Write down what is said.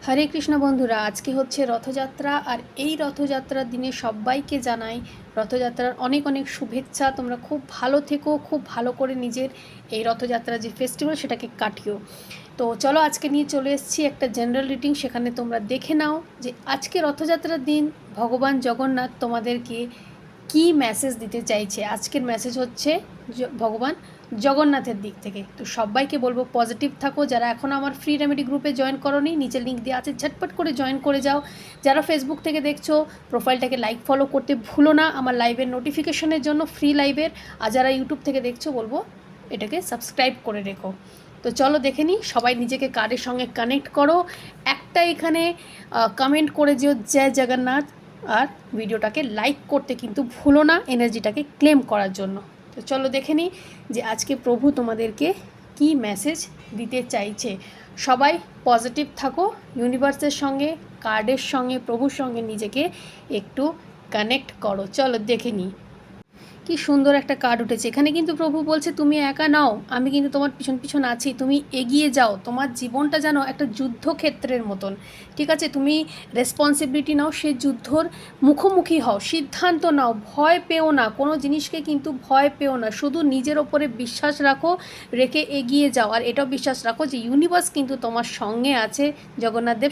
হরে কৃষ্ণ বন্ধুরা, আজকে হচ্ছে রথযাত্রা। আর এই রথযাত্রার দিনে সবাইকে জানাই রথযাত্রার অনেক অনেক শুভেচ্ছা। তোমরা খুব ভালো থেকো, খুব ভালো করে নিজের এই রথযাত্রা যে ফেস্টিভ্যাল সেটাকে কাটিও। তো চলো, আজকে নিয়ে চলে এসেছি একটা জেনারেল রিডিং। সেখানে তোমরা দেখে নাও যে আজকে রথযাত্রার দিন ভগবান জগন্নাথ তোমাদেরকে কি মেসেজ দিতে চাইছে। আজকের মেসেজ হচ্ছে ভগবান জগন্নাথের দিক থেকে। তো সবাইকে বলবো পজিটিভ থাকো। যারা এখনও আমার ফ্রি রেমেডি গ্রুপে জয়েন করোনি, নিচে লিঙ্ক দেওয়া আছে, ঝটপট করে জয়েন করে যাও। যারা ফেসবুক থেকে দেখছো, প্রোফাইলটাকে লাইক ফলো করতে ভুলো না আমার লাইভের নোটিফিকেশনের জন্য, ফ্রি লাইভের। আর যারা ইউটিউব থেকে দেখছো বলবো এটাকে সাবস্ক্রাইব করে রেখো। তো চলো দেখে নিই, সবাই নিজেকে কার্ডের সঙ্গে কানেক্ট করো। একটা এখানে কমেন্ট করে যেও জয় জগন্নাথ। আর ভিডিওটাকে লাইক করতে কিন্তু ভুলো না, এনার্জিটাকে ক্লেম করার জন্য। তো চলো দেখে নিই যে আজকে প্রভু তোমাদেরকে কি মেসেজ দিতে চাইছে। সবাই পজিটিভ থাকো, ইউনিভার্সের সঙ্গে, কার্ডের সঙ্গে, প্রভুর সঙ্গে নিজেকে একটু কানেক্ট করো। চলো দেখে নিই। কি সুন্দর একটা কার্ড উঠেছে। এখানে কিন্তু প্রভু বলছে তুমি একা নাও, আমি কিন্তু তোমার পিছন পিছন আছি, তুমি এগিয়ে যাও। তোমার জীবনটা যেন একটা যুদ্ধক্ষেত্রের মতন, ঠিক আছে? তুমি রেসপন্সিবিলিটি নাও, সে যুদ্ধর মুখোমুখি হও, সিদ্ধান্ত নাও, ভয় পেও না, কোনো জিনিসকে কিন্তু ভয় পেও না, শুধু নিজের ওপরে বিশ্বাস রাখো, রেখে এগিয়ে যাও। আর এটাও বিশ্বাস রাখো যে ইউনিভার্স কিন্তু তোমার সঙ্গে আছে। জগন্নাথ দেব